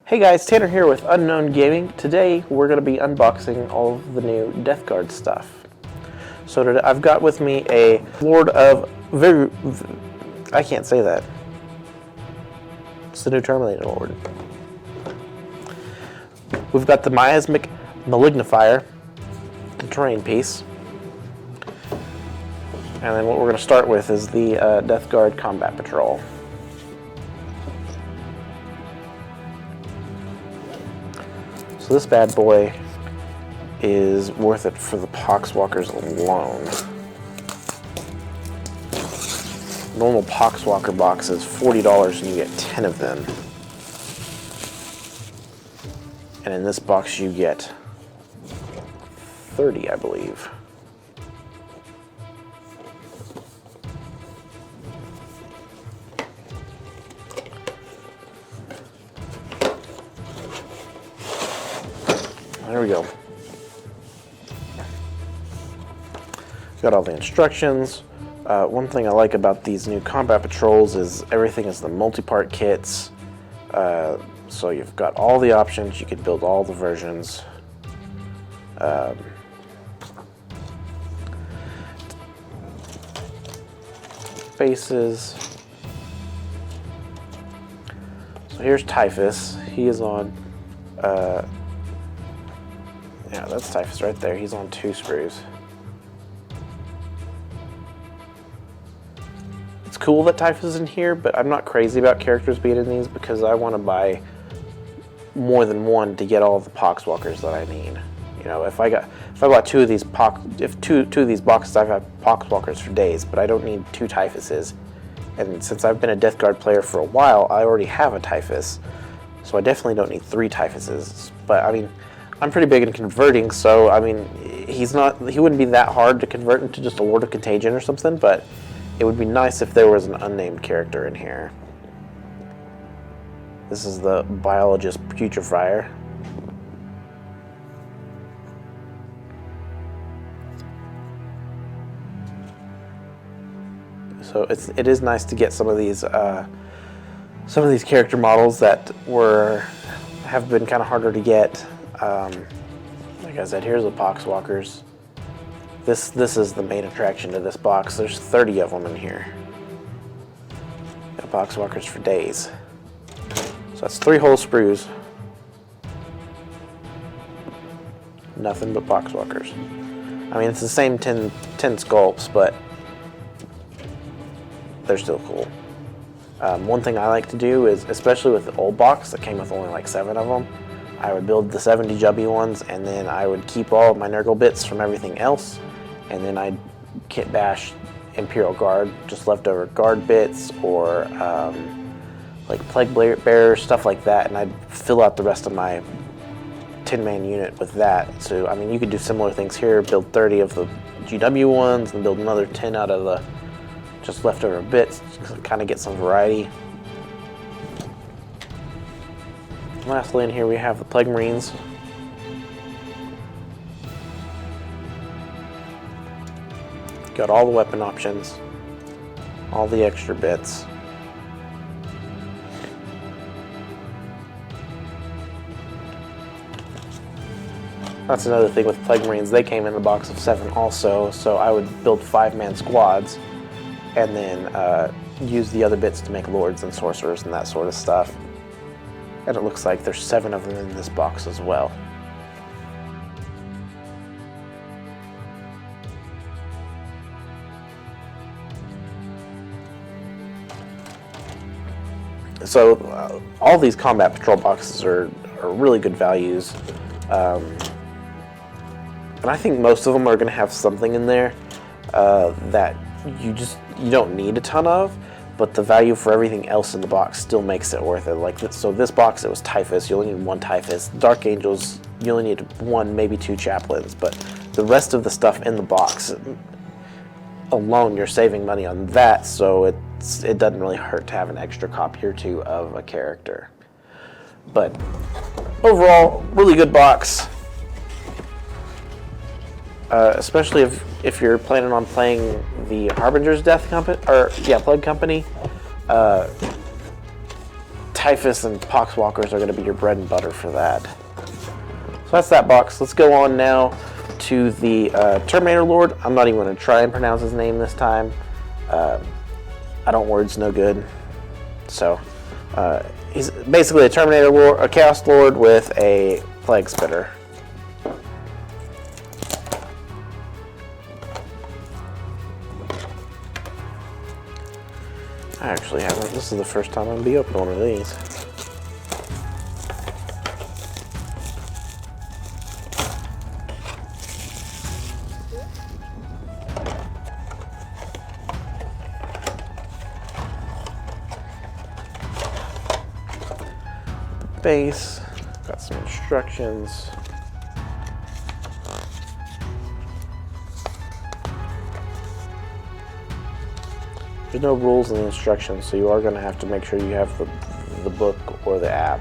Hey guys, Tanner here with Unknown Gaming. Today we're going to be unboxing all of the new Death Guard stuff. So today I've got with me a Lord of I can't say that. It's the new Terminator Lord. We've got the Miasmic Malignifier, the terrain piece. And then what we're going to start with is the Death Guard Combat Patrol. So this bad boy is worth it for the Poxwalkers alone. Normal Poxwalker box is $40 and you get 10 of them. And in this box you get 30, I believe. There we go. Got all the instructions. One thing I like about these new combat patrols is everything is the multi-part kits. So you've got all the options. You could build all the versions. Faces. So here's Typhus. He is on. Yeah, that's Typhus right there. He's on 2 sprues. It's cool that Typhus is in here, but I'm not crazy about characters being in these because I want to buy more than one to get all the Poxwalkers that I need. You know, if I bought 2 of these two of these boxes, I've had Poxwalkers for days, but I don't need 2 Typhuses. And since I've been a Death Guard player for a while, I already have a Typhus, so I definitely don't need 3 Typhuses. But I mean, I'm pretty big in converting, so I mean, he wouldn't be that hard to convert into just a Lord of Contagion or something, but it would be nice if there was an unnamed character in here. This is the Biologist Putrefier. So it is nice to get some of these character models that have been kind of harder to get. Like I said, here's the Poxwalkers. This is the main attraction to this box. There's 30 of them in here. Got Poxwalkers for days. So that's 3 whole sprues. Nothing but Poxwalkers. I mean, it's the same 10 sculpts, but they're still cool. One thing I like to do is, especially with the old box that came with only like 7 of them, I would build the 70 Jubby ones, and then I would keep all of my Nurgle bits from everything else, and then I'd kit bash Imperial Guard, just leftover guard bits, or like Plague Bearer, stuff like that, and I'd fill out the rest of my 10-man unit with that. So, I mean, you could do similar things here, build 30 of the GW ones, and build another 10 out of the just leftover bits, to kind of get some variety. Lastly, in here we have the Plague Marines. Got all the weapon options, all the extra bits. That's another thing with Plague Marines. They came in a box of 7 also, so I would build 5-man squads and then use the other bits to make lords and sorcerers and that sort of stuff. And it looks like there's 7 of them in this box as well. So all these combat patrol boxes are really good values. And I think most of them are going to have something in there that you don't need a ton of. But the value for everything else in the box still makes it worth it. Like so this box, it was Typhus. You only need 1 Typhus. Dark Angels, you only need 1, maybe 2 Chaplains. But the rest of the stuff in the box alone, you're saving money on that. So it doesn't really hurt to have an extra copy or 2 of a character. But overall, really good box. Especially if you're planning on playing the Harbinger's Death Company, or Plague Company. Typhus and Poxwalkers are going to be your bread and butter for that. So that's that box. Let's go on now to the Terminator Lord. I'm not even going to try and pronounce his name this time. I don't words no good. So he's basically a Terminator Lord, a Chaos Lord with a Plague Spitter. I actually haven't. This is the first time I'm going to be opening one of these. Base, got some instructions. There's no rules in the instructions, so you are going to have to make sure you have the book or the app.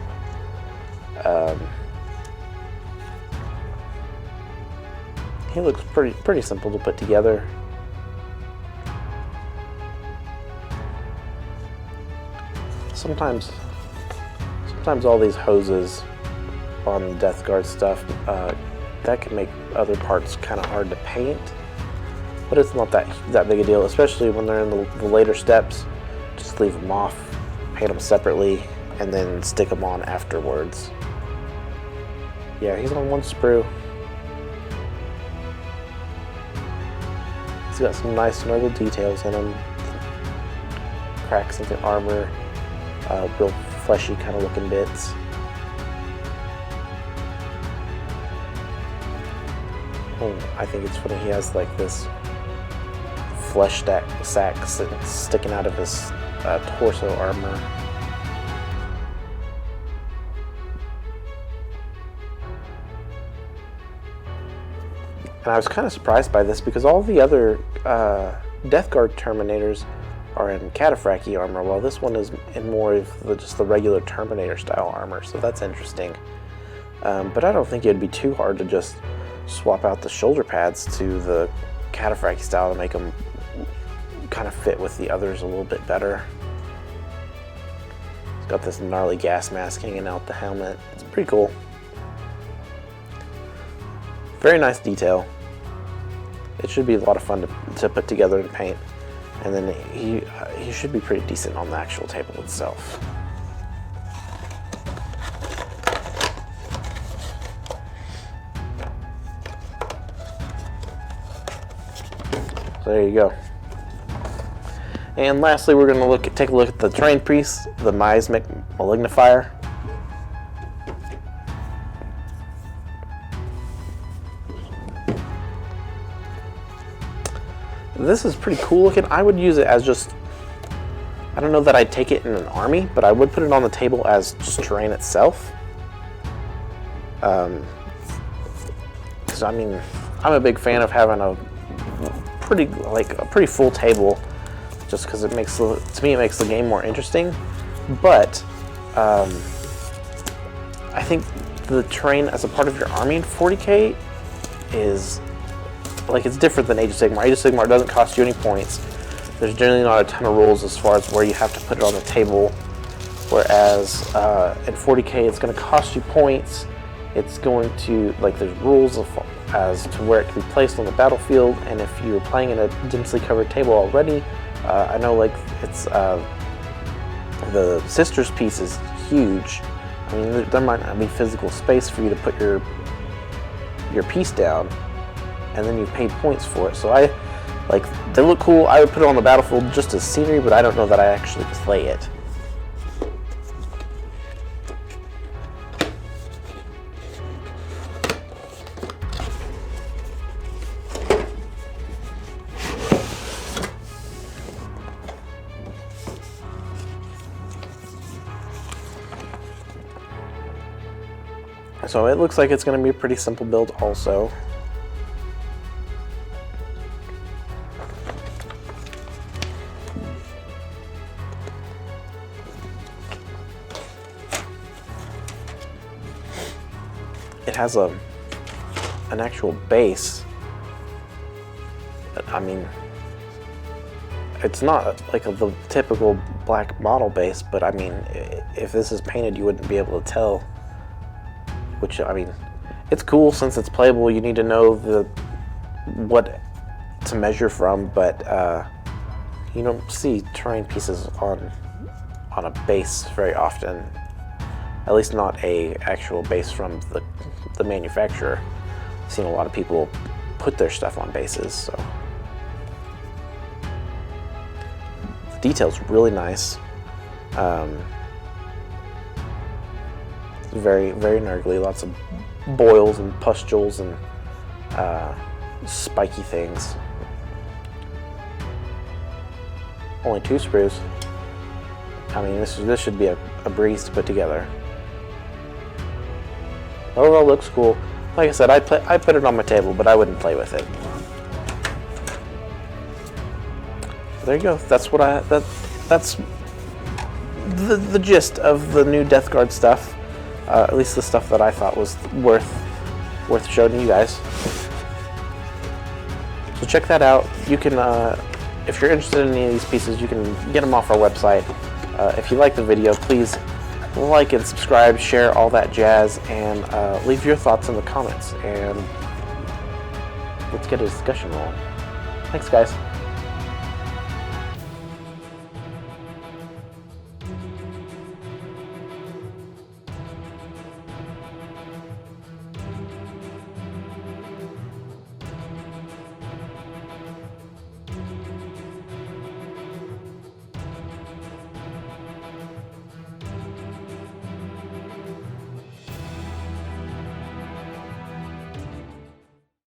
He looks pretty simple to put together. Sometimes all these hoses on the Death Guard stuff, that can make other parts kind of hard to paint, but it's not that big a deal, especially when they're in the later steps. Just leave them off, paint them separately, and then stick them on afterwards. Yeah, he's on one sprue. He's got some nice snuggle details in him. Cracks in the armor, real fleshy kind of looking bits. Oh, I think it's funny, he has like this flesh sack sticking out of his torso armor. And I was kind of surprised by this because all the other Death Guard Terminators are in Cataphractii armor, while this one is in more of just the regular Terminator style armor, so that's interesting. But I don't think it'd be too hard to just swap out the shoulder pads to the Cataphractii style to make them kind of fit with the others a little bit better. It's got this gnarly gas mask hanging out the helmet. It's pretty cool. Very nice detail. It should be a lot of fun to put together and paint. And then he should be pretty decent on the actual table itself. So there you go. And lastly, we're going to take a look at the Trained Priest, the Miasmic Malignifier. This is pretty cool looking. I would use it as just, I don't know that I'd take it in an army, but I would put it on the table as just terrain itself. Because I mean, I'm a big fan of having a pretty full table, just because it makes, to me, it makes the game more interesting. But I think the terrain as a part of your army in 40K is, like, it's different than Age of Sigmar. Age of Sigmar doesn't cost you any points. There's generally not a ton of rules as far as where you have to put it on the table. Whereas in 40K, it's going to cost you points. It's going to, like, there's rules as to where it can be placed on the battlefield. And if you're playing in a densely covered table already, I know, like, it's the Sisters piece is huge. I mean, there might not be physical space for you to put your piece down, and then you pay points for it. So they look cool. I would put it on the battlefield just as scenery, but I don't know that I actually play it. So it looks like it's going to be a pretty simple build also. It has an actual base. I mean, it's not like the typical black model base, but I mean, if this is painted, you wouldn't be able to tell. Which, I mean, it's cool since it's playable. You need to know what to measure from, but you don't see terrain pieces on a base very often. At least not a actual base from the manufacturer. I've seen a lot of people put their stuff on bases, so. The detail's really nice. Very, very gnarly. Lots of boils and pustules and spiky things. Only 2 screws. I mean, this should be a breeze to put together. Overall, looks cool. Like I said, I put it on my table, but I wouldn't play with it. There you go. That's what that's the gist of the new Death Guard stuff. At least the stuff that I thought was worth showing you guys. So check that out. You can, if you're interested in any of these pieces, you can get them off our website. If you like the video, please like and subscribe, share all that jazz, and leave your thoughts in the comments. And let's get a discussion rolling. Thanks, guys.